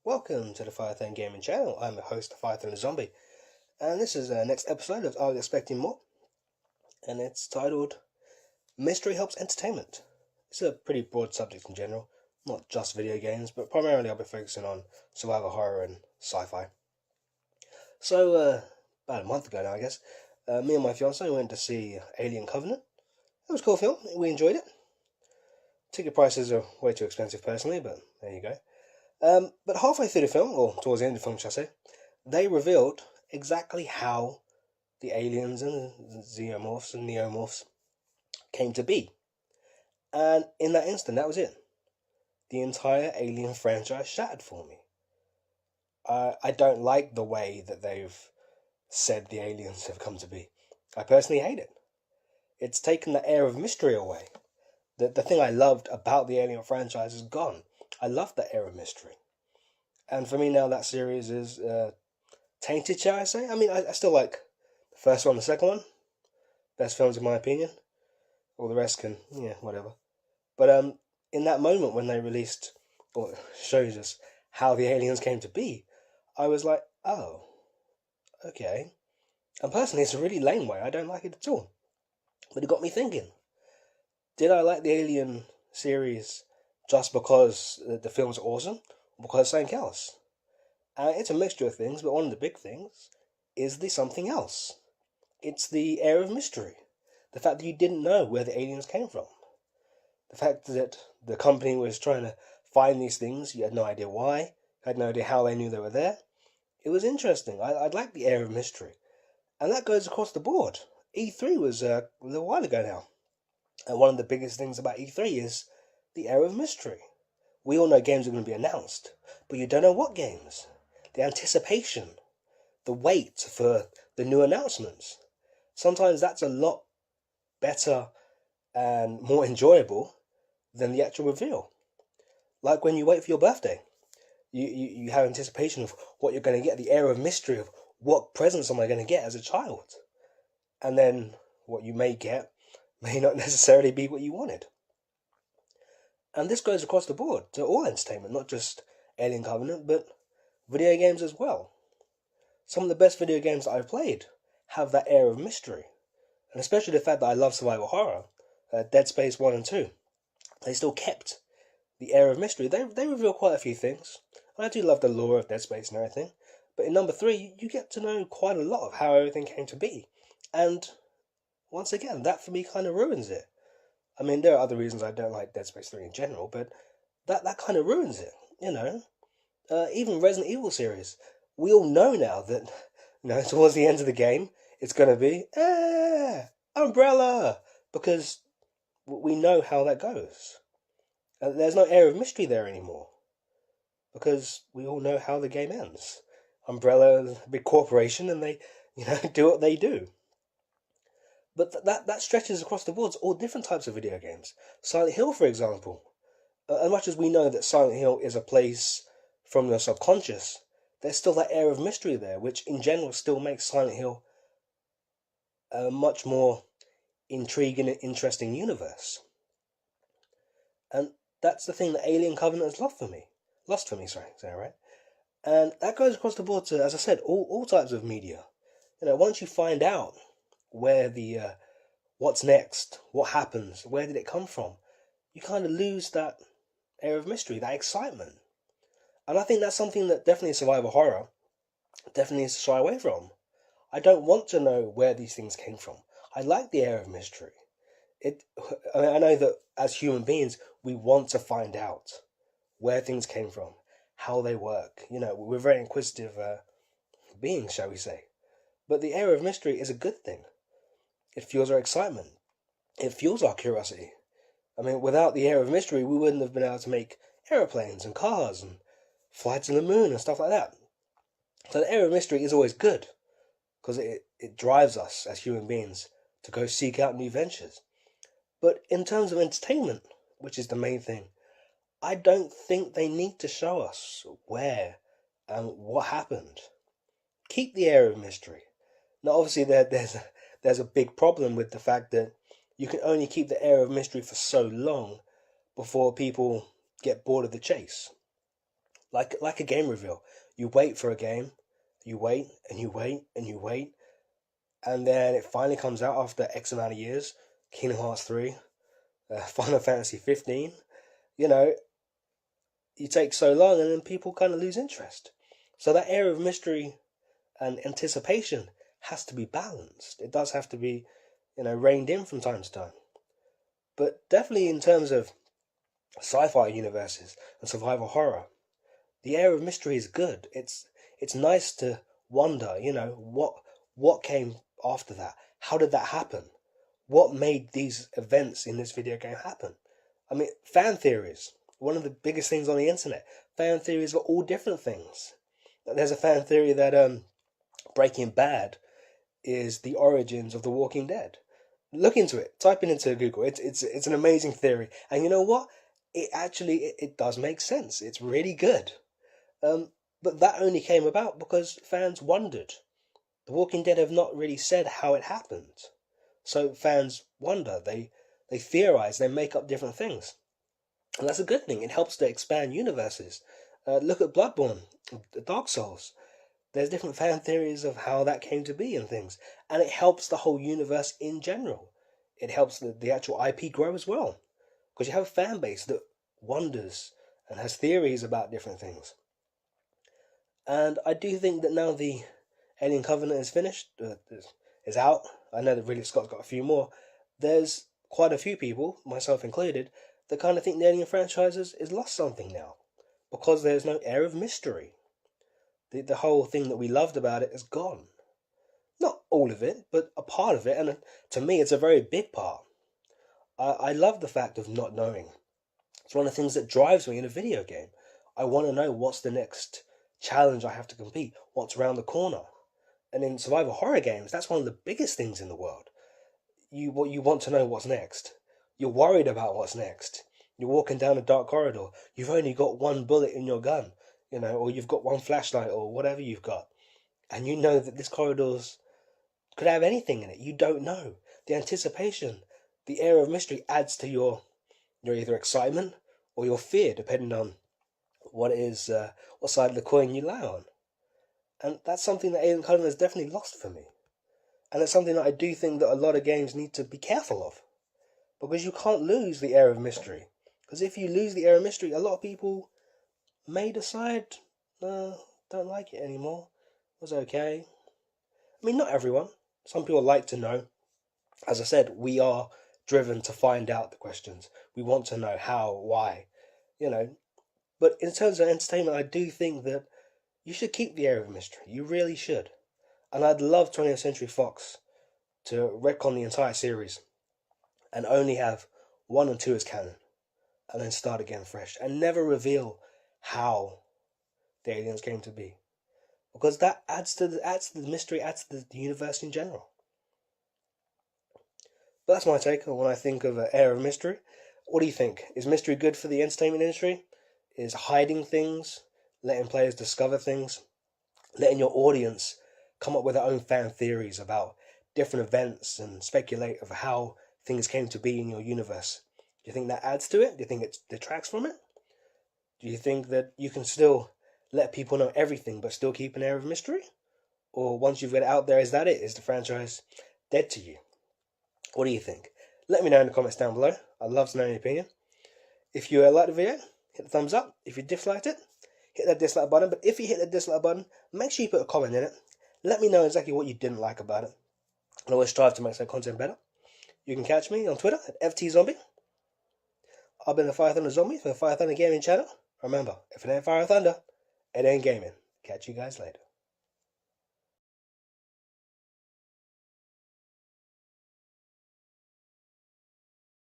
Welcome to the Firethorn Gaming Channel. I'm your host, the Firethorn Zombie, and this is the next episode of I Was Expecting More, and it's titled Mystery Helps Entertainment. It's a pretty broad subject in general, not just video games, but primarily I'll be focusing on survival horror and sci-fi. So, about a month ago now, I guess, me and my fiance went to see Alien Covenant. It was a cool film, we enjoyed it. Ticket prices are way too expensive personally, but there you go. But halfway through the film, or towards the end of the film, shall I say, they revealed exactly how the aliens and the xenomorphs and neomorphs came to be. And in that instant, that was it. The entire Alien franchise shattered for me. I don't like the way that they've said the aliens have come to be. I personally hate it. It's taken the air of mystery away. The thing I loved about the Alien franchise is gone. I love that air of mystery. And for me now, that series is tainted, shall I say? I mean, I still like the first one and the second one. Best films in my opinion. All the rest can, whatever. But in that moment when they released, or shows us how the aliens came to be, I was like, oh, okay. And personally, it's a really lame way. I don't like it at all. But it got me thinking. Did I like the Alien series just because the films are awesome, or because something else? It's a mixture of things, but one of the big things is the something else. It's the air of mystery. The fact that you didn't know where the aliens came from. The fact that the company was trying to find these things, you had no idea why, you had no idea how they knew they were there. It was interesting. I'd like the air of mystery. And that goes across the board. E3 was a little while ago now. And one of the biggest things about E3 is the air of mystery. We all know games are going to be announced, but you don't know what games. The anticipation, the wait for the new announcements. Sometimes that's a lot better and more enjoyable than the actual reveal. Like when you wait for your birthday. You have anticipation of what you're going to get, the air of mystery of what presents am I going to get as a child. And then what you may get may not necessarily be what you wanted. And this goes across the board to all entertainment, not just Alien Covenant, but video games as well. Some of the best video games that I've played have that air of mystery. And especially the fact that I love survival horror, Dead Space 1 and 2. They still kept the air of mystery. They reveal quite a few things. And I do love the lore of Dead Space and everything. But in number 3, you get to know quite a lot of how everything came to be. And once again, that for me kind of ruins it. I mean, there are other reasons I don't like Dead Space 3 in general, but that kind of ruins it, Even Resident Evil series, we all know now that, towards the end of the game, it's going to be, Umbrella, because we know how that goes. There's no air of mystery there anymore, because we all know how the game ends. Umbrella is a big corporation, and they, do what they do. But that stretches across the boards, all different types of video games. Silent Hill, for example. As much as we know that Silent Hill is a place from your subconscious, there's still that air of mystery there, which in general still makes Silent Hill a much more intriguing and interesting universe. And that's the thing that Alien Covenant has lost for me. Right? And that goes across the board to, as I said, all types of media. Once you find out where the what's next, what happens, where did it come from, you kind of lose that air of mystery, that excitement. And I think that's something that definitely survival horror definitely needs to shy away from. I don't want to know where these things came from. I like the air of mystery. I know that as human beings, we want to find out where things came from, how they work. We're very inquisitive beings, shall we say. But the air of mystery is a good thing. It fuels our excitement. It fuels our curiosity. I mean, without the air of mystery, we wouldn't have been able to make aeroplanes and cars and flights to the moon and stuff like that. So the air of mystery is always good, because it drives us as human beings to go seek out new ventures. But in terms of entertainment, which is the main thing, I don't think they need to show us where and what happened. Keep the air of mystery. Now, obviously, there's a big problem with the fact that you can only keep the air of mystery for so long before people get bored of the chase. like a game reveal. You wait for a game, you wait and you wait and you wait, and then it finally comes out after X amount of years. Kingdom Hearts 3, Final Fantasy 15. You know, you take so long, and then people kind of lose interest. So that air of mystery and anticipation has to be balanced. It does have to be, reined in from time to time. But definitely in terms of sci-fi universes and survival horror, the air of mystery is good. It's nice to wonder, what came after that? How did that happen? What made these events in this video game happen? I mean, fan theories. One of the biggest things on the internet. Fan theories for all different things. There's a fan theory that Breaking Bad is the origins of The Walking Dead. Look into it. Type it into Google. It's an amazing theory. And you know what? It does make sense. It's really good. But that only came about because fans wondered. The Walking Dead have not really said how it happened. So fans wonder. They theorize. They make up different things. And that's a good thing. It helps to expand universes. Look at Bloodborne, Dark Souls. There's different fan theories of how that came to be and things. And it helps the whole universe in general. It helps the actual IP grow as well. Because you have a fan base that wonders and has theories about different things. And I do think that now the Alien Covenant is finished, is out. I know that Ridley Scott's got a few more. There's quite a few people, myself included, that kind of think the Alien franchise is lost something now. Because there's no air of mystery. The whole thing that we loved about it is gone. Not all of it, but a part of it, and to me it's a very big part. I love the fact of not knowing. It's one of the things that drives me in a video game. I want to know what's the next challenge I have to complete, what's around the corner. And in survival horror games, that's one of the biggest things in the world. You want to know what's next. You're worried about what's next. You're walking down a dark corridor. You've only got one bullet in your gun, or you've got one flashlight or whatever you've got. And you know that this corridor's could have anything in it. You don't know. The anticipation, the air of mystery adds to your either excitement or your fear, depending on what side of the coin you lie on. And that's something that Alien Covenant has definitely lost for me. And it's something that I do think that a lot of games need to be careful of. Because you can't lose the air of mystery. Because if you lose the air of mystery, a lot of people may decide, don't like it anymore. It was okay. I mean, not everyone. Some people like to know. As I said, we are driven to find out the questions. We want to know how, why, But in terms of entertainment, I do think that you should keep the air of mystery. You really should. And I'd love 20th Century Fox to retcon the entire series and only have 1 and 2 as canon, and then start again fresh, and never reveal how the aliens came to be, because that adds to the mystery, adds to the universe in general. But that's my take on when I think of an air of mystery. What do you think? Is mystery good for the entertainment industry? Is hiding things, letting players discover things, letting your audience come up with their own fan theories about different events and speculate of how things came to be in your universe? Do you think that adds to it? Do you think it detracts from it? Do you think that you can still let people know everything but still keep an air of mystery? Or once you've got it out there, is that it? Is the franchise dead to you? What do you think? Let me know in the comments down below. I'd love to know your opinion. If you liked the video, hit the thumbs up. If you disliked it, hit that dislike button. But if you hit the dislike button, make sure you put a comment in it. Let me know exactly what you didn't like about it. I always strive to make that content better. You can catch me on Twitter at FTZombie. I've been the Fire Thunder Zombie for the Fire Thunder Gaming channel. Remember, if it ain't Fire Thunder, it ain't gaming. Catch you guys later.